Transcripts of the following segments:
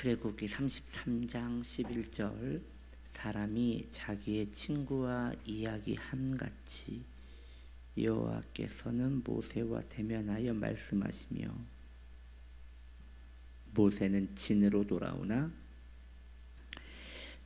출애굽기 33장 11절 사람이 자기의 친구와 이야기함같이 여호와께서는 모세와 대면하여 말씀하시며 모세는 진으로 돌아오나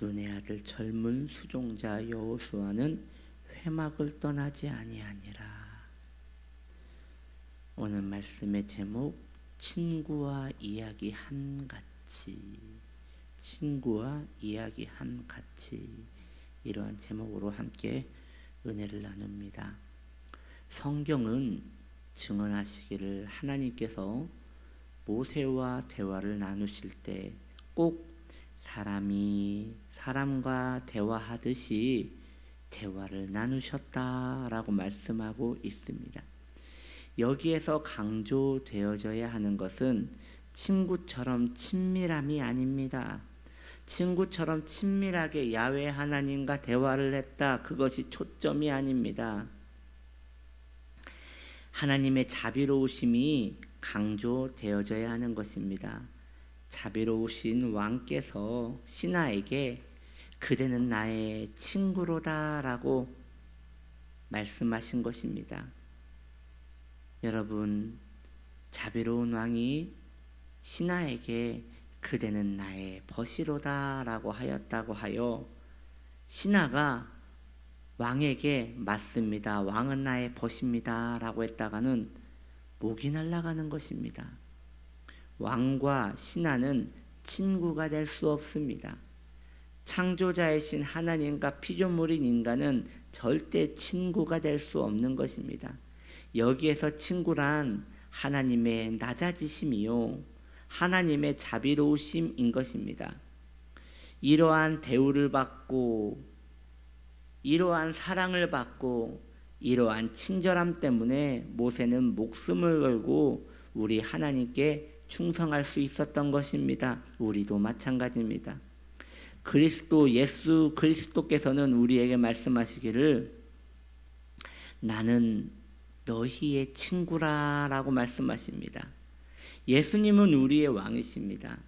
눈의 아들 젊은 수종자 여호수아는 회막을 떠나지 아니하니라. 오늘 말씀의 제목 친구와 이야기함같이, 친구와 이야기함같이, 이러한 제목으로 함께 은혜를 나눕니다. 성경은 증언하시기를 하나님께서 모세와 대화를 나누실 때 꼭 사람이 사람과 대화하듯이 대화를 나누셨다라고 말씀하고 있습니다. 여기에서 강조되어져야 하는 것은 친구처럼 친밀함이 아닙니다. 친구처럼 친밀하게 야훼 하나님과 대화를 했다, 그것이 초점이 아닙니다. 하나님의 자비로우심이 강조되어져야 하는 것입니다. 자비로우신 왕께서 신하에게 그대는 나의 친구로다 라고 말씀하신 것입니다. 여러분, 자비로운 왕이 신하에게 그대는 나의 벗이로다 라고 하였다고 하여 신하가 왕에게 맞습니다, 왕은 나의 벗입니다 라고 했다가는 목이 날아가는 것입니다. 왕과 신하는 친구가 될 수 없습니다. 창조자이신 하나님과 피조물인 인간은 절대 친구가 될 수 없는 것입니다. 여기에서 친구란 하나님의 낮아지심이요 하나님의 자비로우심인 것입니다. 이러한 대우를 받고 이러한 사랑을 받고 이러한 친절함 때문에 모세는 목숨을 걸고 우리 하나님께 충성할 수 있었던 것입니다. 우리도 마찬가지입니다. 예수 그리스도께서는 우리에게 말씀하시기를 나는 너희의 친구라 라고 말씀하십니다. 예수님은 우리의 왕이십니다.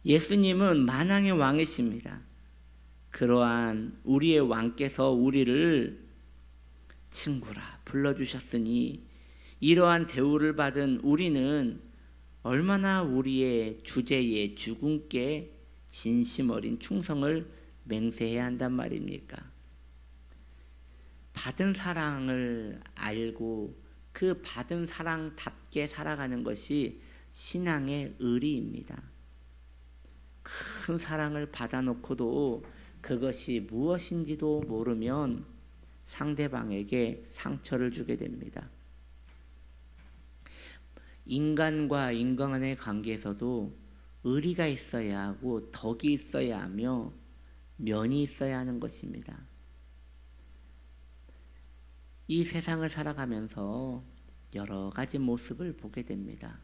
예수님은 만왕의 왕이십니다. 그러한 우리의 왕께서 우리를 친구라 불러주셨으니 이러한 대우를 받은 우리는 얼마나 우리의 주제의 주군께 진심 어린 충성을 맹세해야 한단 말입니까? 받은 사랑을 알고 그 받은 사랑답게 살아가는 것이 신앙의 의리입니다. 큰 사랑을 받아놓고도 그것이 무엇인지도 모르면 상대방에게 상처를 주게 됩니다. 인간과 인간 간의 관계에서도 의리가 있어야 하고 덕이 있어야 하며 면이 있어야 하는 것입니다. 이 세상을 살아가면서 여러 가지 모습을 보게 됩니다.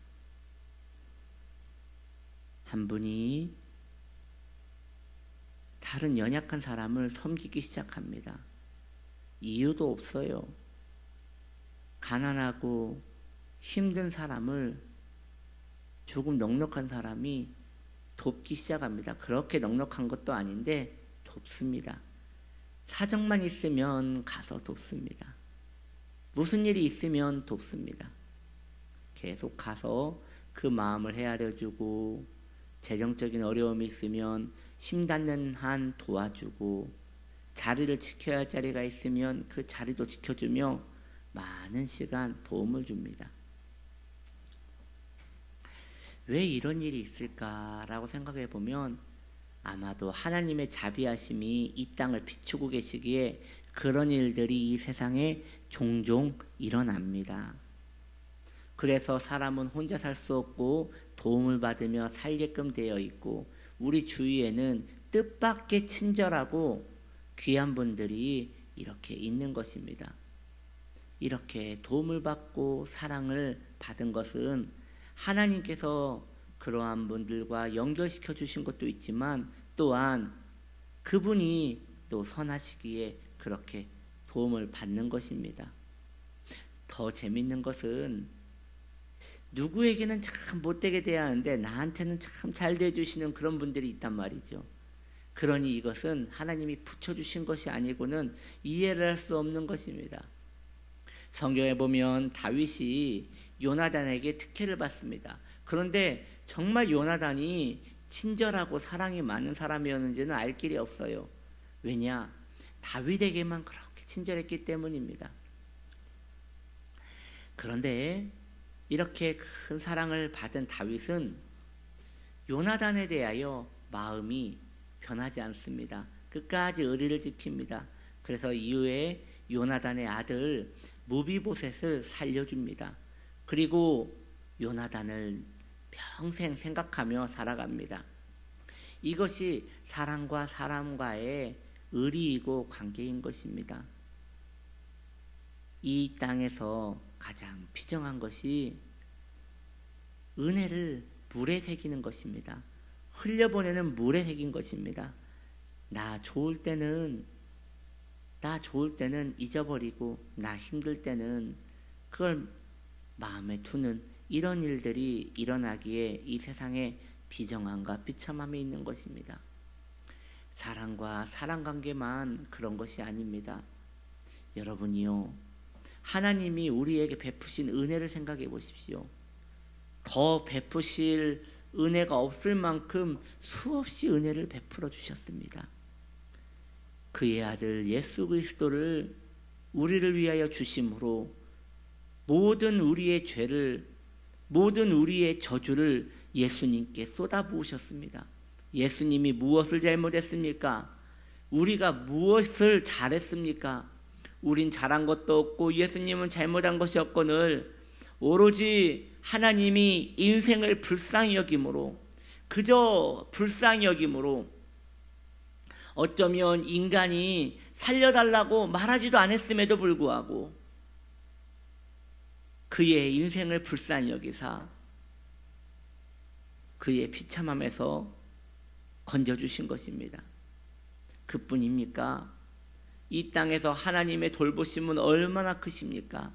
한 분이 다른 연약한 사람을 섬기기 시작합니다. 이유도 없어요. 가난하고 힘든 사람을 조금 넉넉한 사람이 돕기 시작합니다. 그렇게 넉넉한 것도 아닌데 돕습니다. 사정만 있으면 가서 돕습니다. 무슨 일이 있으면 돕습니다. 계속 가서 그 마음을 헤아려주고 재정적인 어려움이 있으면 힘닿는 한 도와주고 자리를 지켜야 할 자리가 있으면 그 자리도 지켜주며 많은 시간 도움을 줍니다. 왜 이런 일이 있을까라고 생각해 보면 아마도 하나님의 자비하심이 이 땅을 비추고 계시기에 그런 일들이 이 세상에 종종 일어납니다. 그래서 사람은 혼자 살 수 없고 도움을 받으며 살게끔 되어 있고 우리 주위에는 뜻밖의 친절하고 귀한 분들이 이렇게 있는 것입니다. 이렇게 도움을 받고 사랑을 받은 것은 하나님께서 그러한 분들과 연결시켜 주신 것도 있지만 또한 그분이 또 선하시기에 그렇게 도움을 받는 것입니다. 더 재밌는 것은 누구에게는 참 못되게 대하는데 나한테는 참 잘 대해주시는 그런 분들이 있단 말이죠. 그러니 이것은 하나님이 붙여주신 것이 아니고는 이해를 할 수 없는 것입니다. 성경에 보면 다윗이 요나단에게 특혜를 받습니다. 그런데 정말 요나단이 친절하고 사랑이 많은 사람이었는지는 알 길이 없어요. 왜냐? 다윗에게만 그렇게 친절했기 때문입니다. 그런데 이렇게 큰 사랑을 받은 다윗은 요나단에 대하여 마음이 변하지 않습니다. 끝까지 의리를 지킵니다. 그래서 이후에 요나단의 아들 무비보셋을 살려줍니다. 그리고 요나단을 평생 생각하며 살아갑니다. 이것이 사람과 사람과의 의리이고 관계인 것입니다. 이 땅에서 가장 비정한 것이 은혜를 물에 새기는 것입니다. 흘려보내는 물에 새긴 것입니다. 나 좋을 때는 잊어버리고 나 힘들 때는 그걸 마음에 두는 이런 일들이 일어나기에 이 세상에 비정함과 비참함이 있는 것입니다. 사랑과 사랑 관계만 그런 것이 아닙니다. 여러분이요, 하나님이 우리에게 베푸신 은혜를 생각해 보십시오. 더 베푸실 은혜가 없을 만큼 수없이 은혜를 베풀어 주셨습니다. 그의 아들 예수 그리스도를 우리를 위하여 주심으로 모든 우리의 죄를, 모든 우리의 저주를 예수님께 쏟아부으셨습니다. 예수님이 무엇을 잘못했습니까? 우리가 무엇을 잘했습니까? 우린 잘한 것도 없고 예수님은 잘못한 것이 없거늘 오로지 하나님이 인생을 불쌍히 여김으로, 그저 불쌍히 여김으로, 어쩌면 인간이 살려달라고 말하지도 않았음에도 불구하고 그의 인생을 불쌍히 여기사 그의 비참함에서 건져주신 것입니다. 그뿐입니까? 이 땅에서 하나님의 돌보심은 얼마나 크십니까?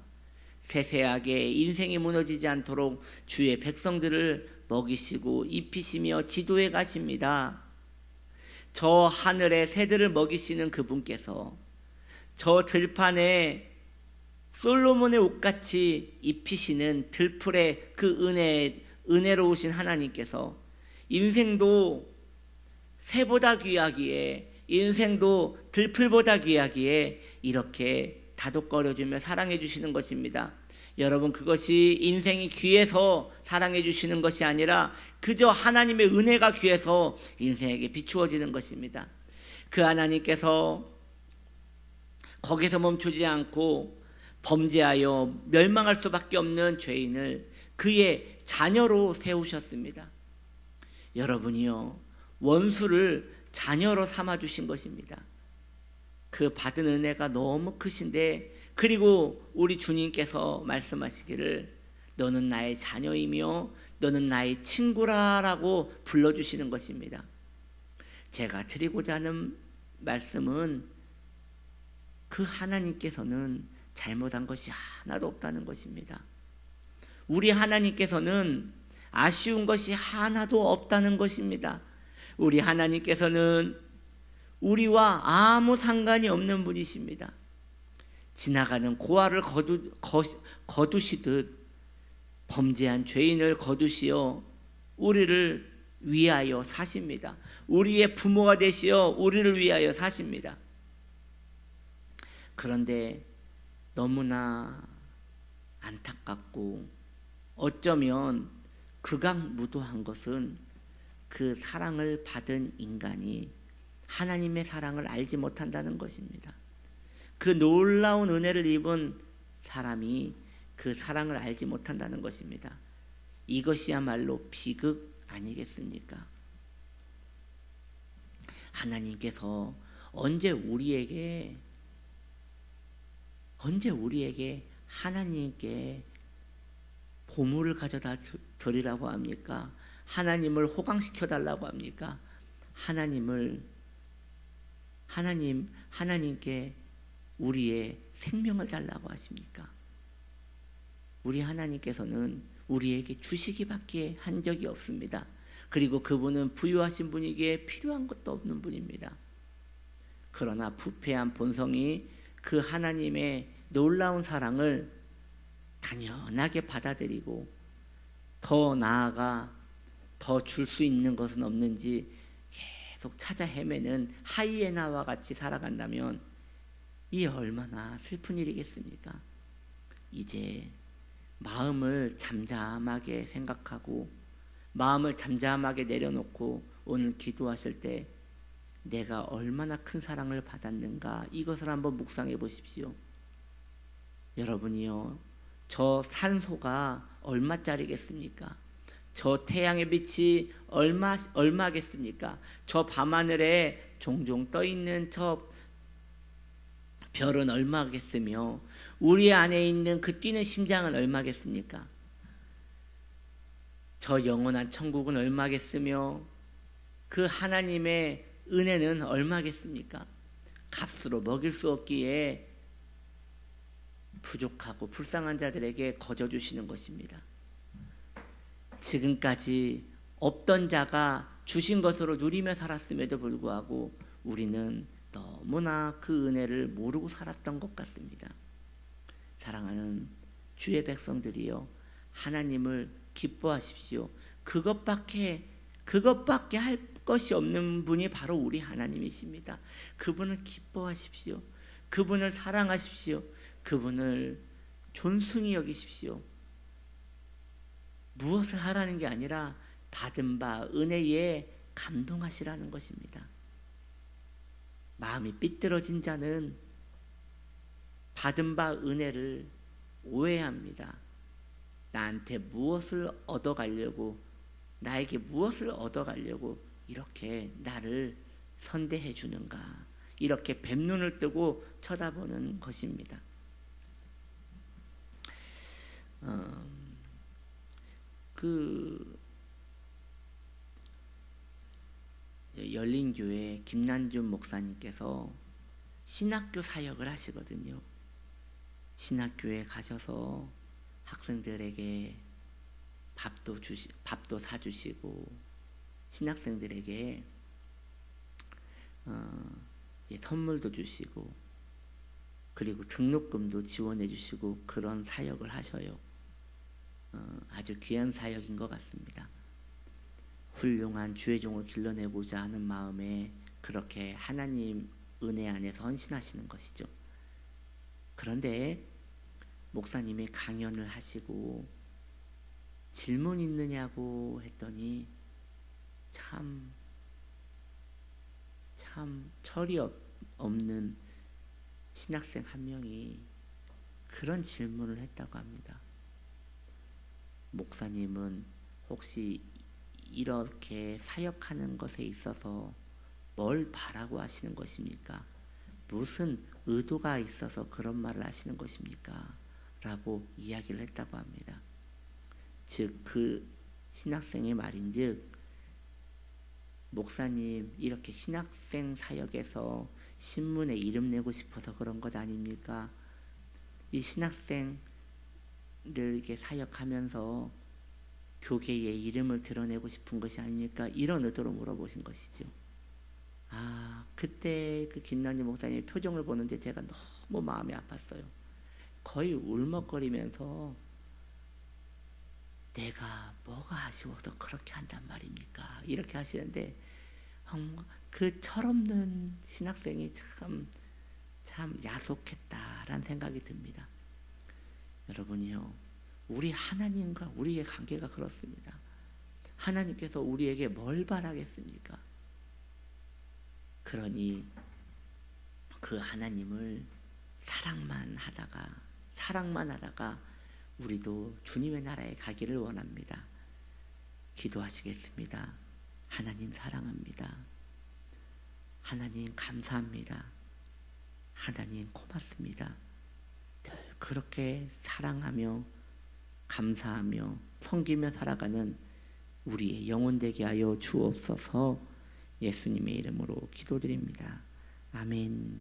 세세하게 인생이 무너지지 않도록 주의 백성들을 먹이시고 입히시며 지도해 가십니다. 저 하늘의 새들을 먹이시는 그분께서 저 들판에 솔로몬의 옷같이 입히시는 들풀의 그 은혜로우신 하나님께서 인생도 새보다 귀하기에, 인생도 들풀보다 귀하기에 이렇게 다독거려주며 사랑해 주시는 것입니다. 여러분, 그것이 인생이 귀해서 사랑해 주시는 것이 아니라 그저 하나님의 은혜가 귀해서 인생에게 비추어지는 것입니다. 그 하나님께서 거기서 멈추지 않고 범죄하여 멸망할 수밖에 없는 죄인을 그의 자녀로 세우셨습니다. 여러분이요, 원수를 자녀로 삼아주신 것입니다. 그 받은 은혜가 너무 크신데, 그리고 우리 주님께서 말씀하시기를 너는 나의 자녀이며 너는 나의 친구라라고 불러주시는 것입니다. 제가 드리고자 하는 말씀은 그 하나님께서는 잘못한 것이 하나도 없다는 것입니다. 우리 하나님께서는 아쉬운 것이 하나도 없다는 것입니다. 우리 하나님께서는 우리와 아무 상관이 없는 분이십니다. 지나가는 고아를 거두시듯 범죄한 죄인을 거두시어 우리를 위하여 사십니다. 우리의 부모가 되시어 우리를 위하여 사십니다. 그런데 너무나 안타깝고 어쩌면 극악무도한 것은 그 사랑을 받은 인간이 하나님의 사랑을 알지 못한다는 것입니다. 그 놀라운 은혜를 입은 사람이 그 사랑을 알지 못한다는 것입니다. 이것이야말로 비극 아니겠습니까? 하나님께서 언제 우리에게 하나님께 보물을 가져다 드리라고 합니까? 하나님을 호강시켜 달라고 합니까? 하나님께 우리의 생명을 달라고 하십니까? 우리 하나님께서는 우리에게 주시기밖에 한 적이 없습니다. 그리고 그분은 부유하신 분이기에 필요한 것도 없는 분입니다. 그러나 부패한 본성이 그 하나님의 놀라운 사랑을 당연하게 받아들이고 더 나아가 더 줄 수 있는 것은 없는지 계속 찾아 헤매는 하이에나와 같이 살아간다면 이 얼마나 슬픈 일이겠습니까? 이제 마음을 잠잠하게 생각하고 마음을 잠잠하게 내려놓고 오늘 기도하실 때 내가 얼마나 큰 사랑을 받았는가 이것을 한번 묵상해 보십시오. 여러분이요, 저 산소가 얼마짜리겠습니까? 저 태양의 빛이 얼마겠습니까? 저 밤하늘에 종종 떠있는 저 별은 얼마겠으며 우리 안에 있는 그 뛰는 심장은 얼마겠습니까? 저 영원한 천국은 얼마겠으며 그 하나님의 은혜는 얼마겠습니까? 값으로 먹일 수 없기에 부족하고 불쌍한 자들에게 거저 주시는 것입니다. 지금까지 없던 자가 주신 것으로 누리며 살았음에도 불구하고 우리는 너무나 그 은혜를 모르고 살았던 것 같습니다. 사랑하는 주의 백성들이여, 하나님을 기뻐하십시오. 그것밖에 할 것이 없는 분이 바로 우리 하나님이십니다. 그분을 기뻐하십시오. 그분을 사랑하십시오. 그분을 존숭히 여기십시오. 무엇을 하라는 게 아니라 받은 바 은혜에 감동하시라는 것입니다. 마음이 삐뚤어진 자는 받은 바 은혜를 오해합니다. 나한테 무엇을 얻어가려고, 나에게 무엇을 얻어가려고 이렇게 나를 선대해 주는가, 이렇게 뱀눈을 뜨고 쳐다보는 것입니다. 열린교회 김난준 목사님께서 신학교 사역을 하시거든요. 신학교에 가셔서 학생들에게 밥도 사주시고 신학생들에게 선물도 주시고 그리고 등록금도 지원해 주시고 그런 사역을 하셔요. 아주 귀한 사역인 것 같습니다. 훌륭한 주의 종을 길러내고자 하는 마음에 그렇게 하나님 은혜 안에서 헌신하시는 것이죠. 그런데 목사님이 강연을 하시고 질문 있느냐고 했더니 참 철이 없는 신학생 한 명이 그런 질문을 했다고 합니다. 목사님은 혹시 이렇게 사역하는 것에 있어서 뭘 바라고 하시는 것입니까? 무슨 의도가 있어서 그런 말을 하시는 것입니까? 라고 이야기를 했다고 합니다. 즉 그 신학생의 말인즉, 목사님 이렇게 신학생 사역에서 신문에 이름 내고 싶어서 그런 것 아닙니까? 이 신학생들 이렇게 사역하면서 교계의 이름을 드러내고 싶은 것이 아닙니까? 이런 의도로 물어보신 것이죠. 그때 그 김남진 목사님의 표정을 보는데 제가 너무 마음이 아팠어요. 거의 울먹거리면서 내가 뭐가 아쉬워서 그렇게 한단 말입니까? 이렇게 하시는데 그 철없는 신학생이 참 야속했다라는 생각이 듭니다. 여러분이요, 우리 하나님과 우리의 관계가 그렇습니다. 하나님께서 우리에게 뭘 바라겠습니까? 그러니 그 하나님을 사랑만 하다가 우리도 주님의 나라에 가기를 원합니다. 기도하시겠습니다. 하나님 사랑합니다. 하나님 감사합니다. 하나님 고맙습니다. 늘 그렇게 사랑하며 감사하며 섬기며 살아가는 우리의 영혼 되게 하여 주옵소서. 예수님의 이름으로 기도드립니다. 아멘.